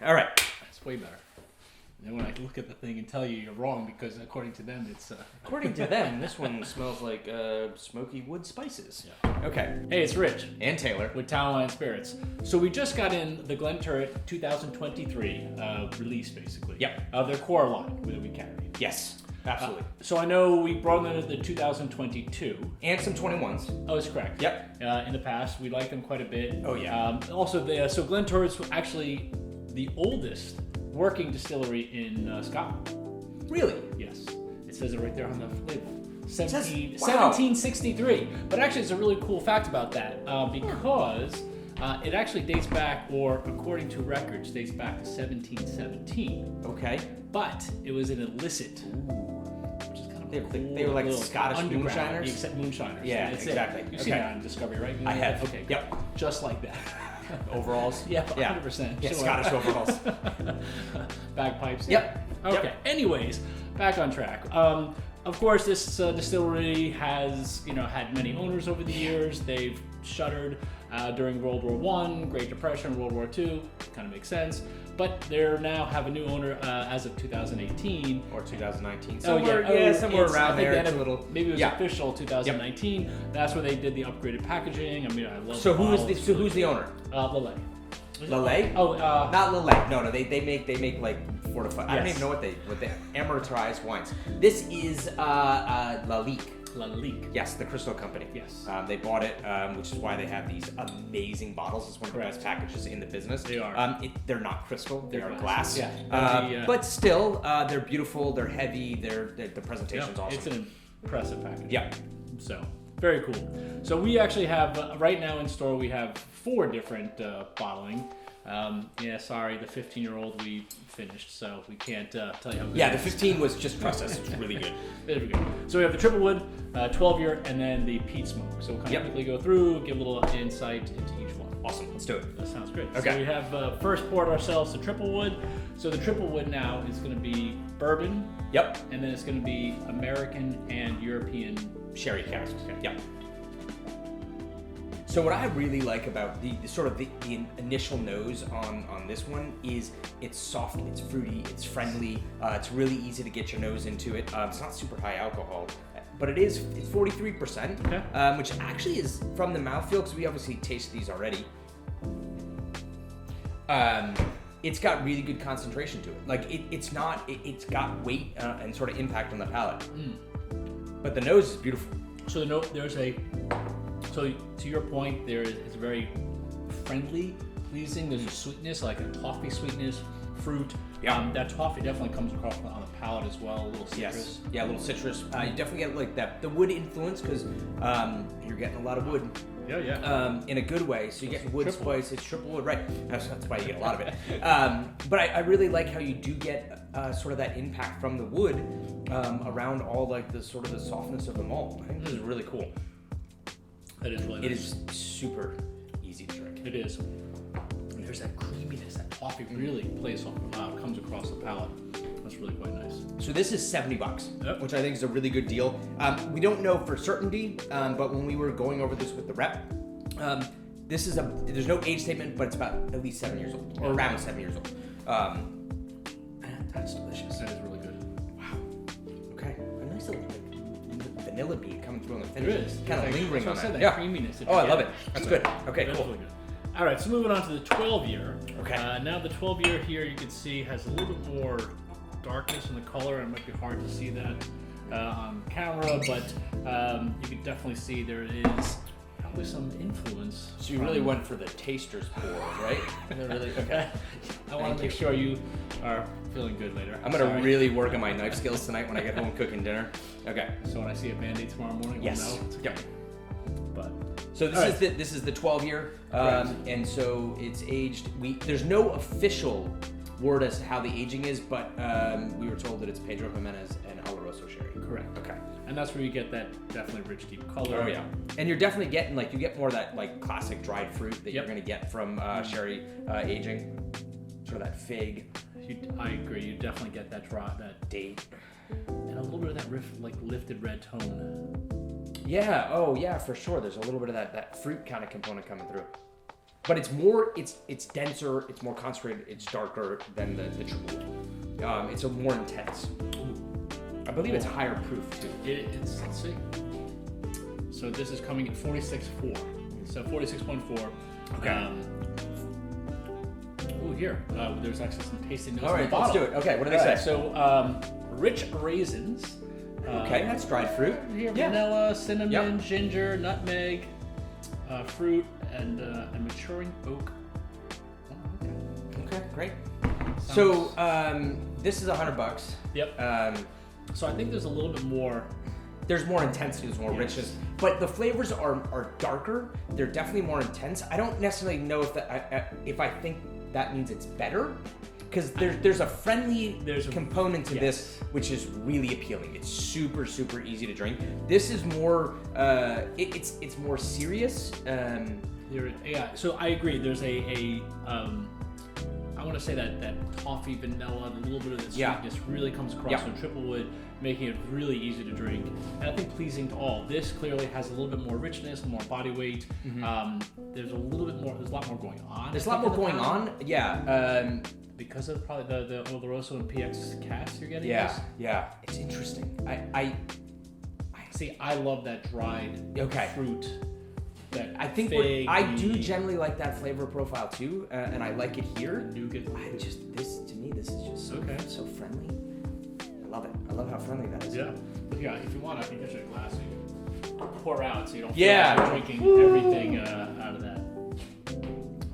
All right. That's way better. And when I look at the thing and tell you you're wrong because according to them it's... According to them, this one smells like smoky wood spices. Yeah. Okay. Hey, it's Rich. And Taylor. With Town Line Spirits. So we just got in the Glenturret 2023 release, basically. Yep. Of their core line that we carry. Yes, absolutely. So I know we brought them in the 2022. And some 21s. Oh, that's correct. Yep. In the past, we liked them quite a bit. Oh, yeah. Also, so Glenturret's actually the oldest working distillery in Scotland. Really? Yes. It says it right there on the label. 1763. But actually, it's a really cool fact about that because it actually dates back, or according to records, dates back to 1717. Okay. But it was an illicit. Which is kind of they were like Scottish moonshiners? Except moonshiners. Yeah, That's exactly. You've seen that on Discovery, right? I have. Okay. Yep. Just like that. Overalls? Yeah, 100%. Yeah, Sure. Scottish overalls. Bagpipes. Yep. Okay. Yep. Anyways, back on track. Of course, this distillery has had many owners over the years. They've shuttered during World War I, Great Depression, World War II. Kind of makes sense. But they now have a new owner as of 2018 or 2019. Somewhere Around there. It's a little. Maybe it was official 2019. Yep. That's where they did the upgraded packaging. I mean, I love. So who's the owner? Lalique. Lalique? Oh, not Lalique. No. They make like 4 to 5. Yes. I don't even know what they amortized wines. This is Lalique. Lalique. Yes, the crystal company. Yes. They bought it, which is why they have these amazing bottles. It's one of the best packages in the business. They are. They're not crystal. They are glass. Yeah. But still, they're beautiful. They're heavy. The presentation's awesome. It's an impressive package. Yeah. So very cool. So we actually have right now in store. We have 4 different bottling. Sorry, the 15-year-old we finished, so we can't tell you how good the 15 was just processed. It was really good. There we go. So we have the triple wood, 12-year, and then the peat smoke. So we'll kind of quickly go through, give a little insight into each one. Awesome. Let's do it. That sounds great. Okay. So we have first poured ourselves the triple wood. So the triple wood now is going to be bourbon. Yep. And then it's going to be American and European sherry casks. Okay. Yep. So what I really like about the initial nose on this one is it's soft, it's fruity, it's friendly, it's really easy to get your nose into it. It's not super high alcohol, but it's 43%, which actually is from the mouthfeel, because we obviously tasted these already. It's got really good concentration to it. Like it's got weight and sort of impact on the palate. But the nose is beautiful. So So to your point, it's very friendly, pleasing. There's a sweetness, like a toffee sweetness, fruit. Yeah. That toffee definitely comes across on the palate as well. A little citrus. Yes. Yeah, a little citrus. You definitely get like the wood influence, because you're getting a lot of wood. Yeah. In a good way. So you get wood spice. It's triple wood, right? That's why you get a lot of it. But I really like how you do get sort of that impact from the wood around all like the sort of the softness of the malt. I think this is really cool. That is really nice. It is super easy to drink. It is. And there's that creaminess, that toffee really plays on, comes across the palate. That's really quite nice. So this is $70, Yep. which I think is a really good deal. We don't know for certainty, but when we were going over this with the rep, there's no age statement, but it's about at least 7 years old, or around 7 years old. That's delicious. That is really good. Wow. Okay. A nice little vanilla bean coming through on the finish. It is. Kind of lingering on that. that. Creaminess. Oh, I love it. That's good. Okay, That's cool. really good. All right, so moving on to the 12-year. Okay. Now the 12-year here, you can see, has a little bit more darkness in the color. It might be hard to see that on camera, but you can definitely see there is probably some influence. So you really went for the taster's pour, right? Really? Okay. I want to make sure you are feeling good later. I'm going to really work on my knife skills tonight when I get home cooking dinner. Okay. So when I see a Band-Aid tomorrow morning, yes. we'll know. It's okay. Yep. But so this is the 12-year, and so it's aged. There's no official word as to how the aging is, but we were told that it's Pedro Jimenez and Oloroso sherry. Correct. Okay. And that's where you get that definitely rich, deep color. Oh yeah. And you're definitely getting you get more of that like classic dried fruit that you're going to get from sherry aging. Sort of that fig. I agree. You definitely get that date, and a little bit of that lifted red tone. Yeah. Oh yeah, for sure. There's a little bit of that fruit kind of component coming through. but it's more, it's denser, it's more concentrated, it's darker than the triple. It's a more intense. I believe it's higher proof too. It's let's see. So this is coming at 46.4. So 46.4. Okay. Here. There's actually some tasting notes. All right, in the bottle. let's do it. Okay, what do they All right, say? so rich raisins. Okay, that's dried fruit. Here, Yeah. vanilla, cinnamon, Yep. ginger, nutmeg, fruit, and maturing oak. Oh, Okay, great. Sounds- So this is $100. Yep. So I think there's a little bit more. There's more intensity, there's more richness, but the flavors are darker. They're definitely more intense. I don't necessarily know if I think that means it's better, because there's a friendly component to this which is really appealing. It's super easy to drink. This is more it's more serious. Yeah. So I agree. There's I want to say that toffee, vanilla, a little bit of the sweetness really comes across in triple wood, making it really easy to drink, and I think pleasing to all. This clearly has a little bit more richness, more body weight. There's a little bit more. There's a lot more going on. There's a lot more going on. Yeah. Because of probably the Oloroso and PX cast you're getting. Yeah. It's interesting. I see. I love that dried fruit. That I think I do generally like that flavor profile too, and I like it here. Nougat. This is just so friendly. I love it. I love how friendly that is. Yeah. If you want, I can get you a glass so you can pour out, so you don't feel Yeah. like you're drinking everything out of that.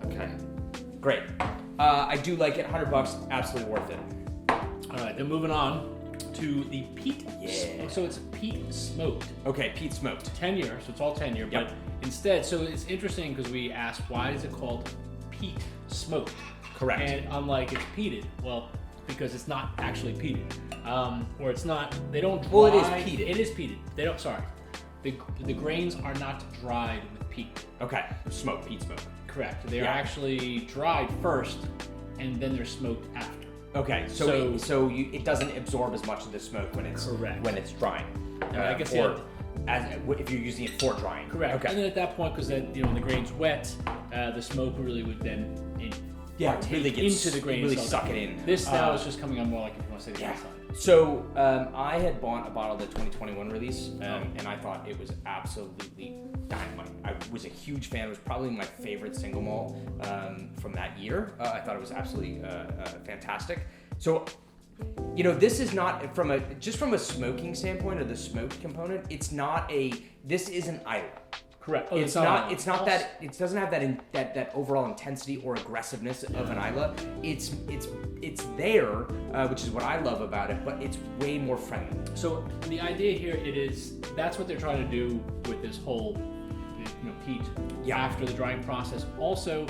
Okay. Great. I do like it. $100, absolutely worth it. All right, then moving on to the Peat. Yeah. So it's Peat Smoked. Okay, Peat Smoked. Tenure, so it's all tenure, but instead, so it's interesting because we asked why is it called Peat Smoked? Correct. And unlike it's peated, well, because it's not actually peated, or it's not. They don't dry. Well, it is peated. It is peated. They don't. Sorry, the grains are not dried with peat. Okay. Smoked. Peat smoked. Correct. They are actually dried first, and then they're smoked after. Okay. So it doesn't absorb as much of the smoke when it's drying. I guess if you're using it for drying. Correct. Okay. And then at that point, because then when the grain's wet, the smoke really would then really get into the grain. Really suck it in. This now is just coming on more like if you want to say the inside. So I had bought a bottle of the 2021 release, and I thought it was absolutely dynamite. I was a huge fan. It was probably my favorite single malt from that year. I thought it was absolutely fantastic. So, this is not from a smoking standpoint or the smoked component. This is an Isla. Correct. It's not that it doesn't have that overall intensity or aggressiveness of an Isla. It's there, which is what I love about it, but it's way more friendly. So the idea here that's what they're trying to do with this whole peat after the drying process. Also,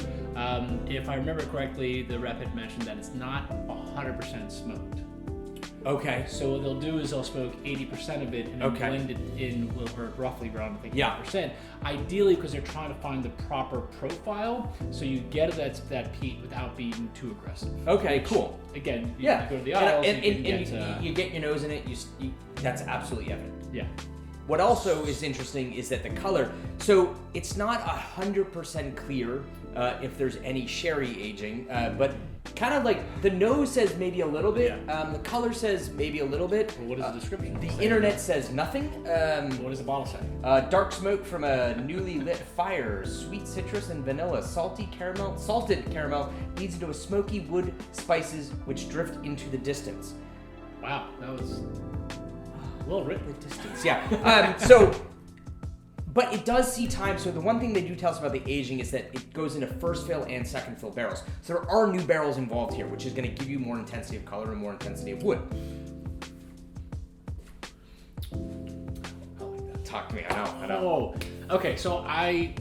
if I remember correctly, the rep had mentioned that it's not 100% smoked. Okay. So what they'll do is they'll smoke 80% of it and then blend it in roughly around 8%. Ideally, because they're trying to find the proper profile, so you get that peat without being too aggressive. Okay, cool. Again, you go to the aisles and you get your nose in it. You that's absolutely evident. Yeah. What also is interesting is that the color. So it's not 100% clear if there's any sherry aging, but kind of like the nose says maybe a little bit. The color says maybe a little bit. Well, what is the description? The internet says nothing. What does the bottle say? Dark smoke from a newly lit fire, sweet citrus and vanilla, salted caramel leads into a smoky wood spices which drift into the distance. Wow, that was well written. The distance, but it does see time. So the one thing they do tell us about the aging is that it goes into first fill and second fill barrels. So there are new barrels involved here, which is going to give you more intensity of color and more intensity of wood. I like that. Talk to me. I know. Oh, okay. So I'm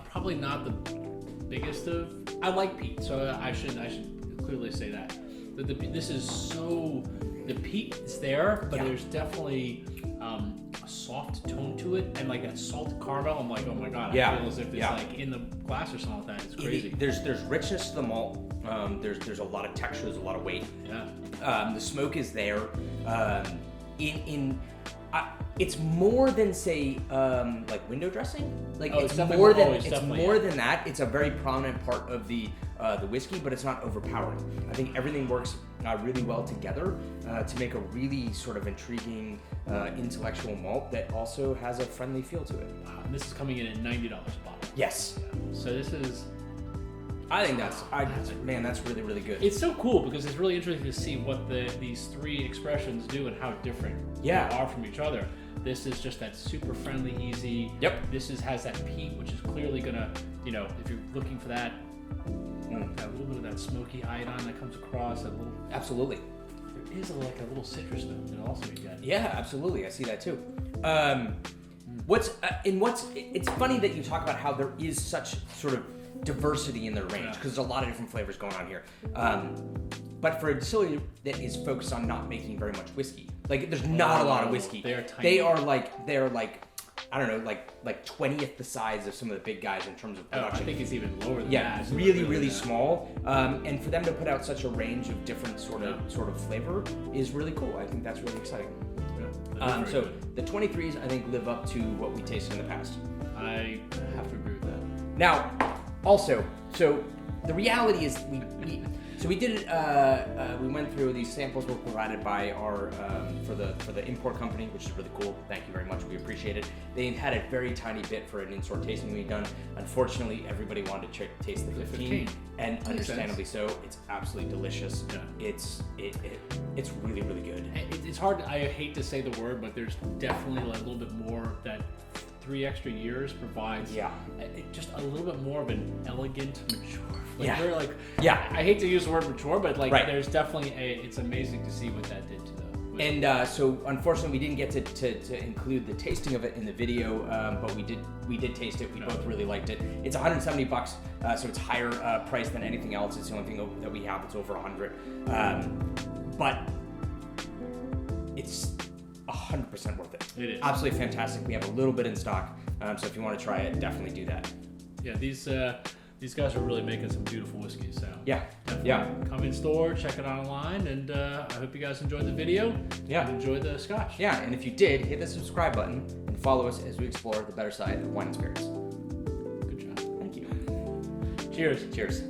probably not the biggest of. I like peat, so I should clearly say that. But this is so. The peat is there, but there's definitely a soft tone to it, and like that salted caramel. I'm like, oh my god, I feel as if it's like in the glass or something like that. It's crazy. There's richness to the malt. There's a lot of texture. There's a lot of weight. Yeah. The smoke is there. It's more than say like window dressing. Like Oh, it's it's definitely more more- than oh, it's it's definitely, more yeah. than that. It's a very prominent part of the whiskey, but it's not overpowering. I think everything works really well together to make a really sort of intriguing intellectual malt that also has a friendly feel to it. Wow, and this is coming in at $90 a bottle. Yes, So this is. I think that's really really good. It's so cool because it's really interesting to see what these three expressions do and how different Yeah. they are from each other. This is just that super friendly, easy. Yep. This has that peat, which is clearly gonna, if you're looking for that, that little bit of that smoky iodine that comes across. That little, Absolutely. there is like a little citrus note that also you get. Yeah, absolutely. I see that too. It's funny that you talk about how there is such sort of diversity in their range because there's a lot of different flavors going on here. But for a distillery that is focused on not making very much whiskey, like there's not a lot of whiskey. They are tiny. They're like I don't know, like 20th the size of some of the big guys in terms of Oh, I production. think it's even lower than Yeah, that. So really small. And for them to put out such a range of different sort of flavor is really cool. I think that's really exciting. Yeah, So the 23s I think live up to what we tasted in the past. I have to agree with that. Now, also, so the reality is we did it. We went through these samples were provided by our for the import company, which is really cool. Thank you very much. We appreciate it. They had a very tiny bit for an in-store tasting we'd done. Unfortunately, everybody wanted to taste the 15, and Makes understandably so. It's absolutely delicious. Yeah. It's really really good. It's hard. I hate to say the word, but there's definitely a little bit more that 3 extra years provides. Yeah. Just a little bit more of an elegant, mature Yeah. flavor. Yeah. I hate to use the word mature, but Right. there's definitely it's amazing to see what that did to the whiskey. And so, unfortunately, we didn't get to include the tasting of it in the video, but we did taste it. We both really liked it. It's $170, so it's higher price than anything else. It's the only thing that we have that's over 100. But it's 100% worth it. It is. Absolutely fantastic. We have a little bit in stock, so if you want to try it, definitely do that. Yeah, these guys are really making some beautiful whiskeys. So Yeah. definitely Yeah. come in store, check it out online, and I hope you guys enjoyed the video. Yeah. And enjoy the scotch. Yeah, and if you did, hit the subscribe button and follow us as we explore the better side of wine and spirits. Good job. Thank you. Cheers. Cheers.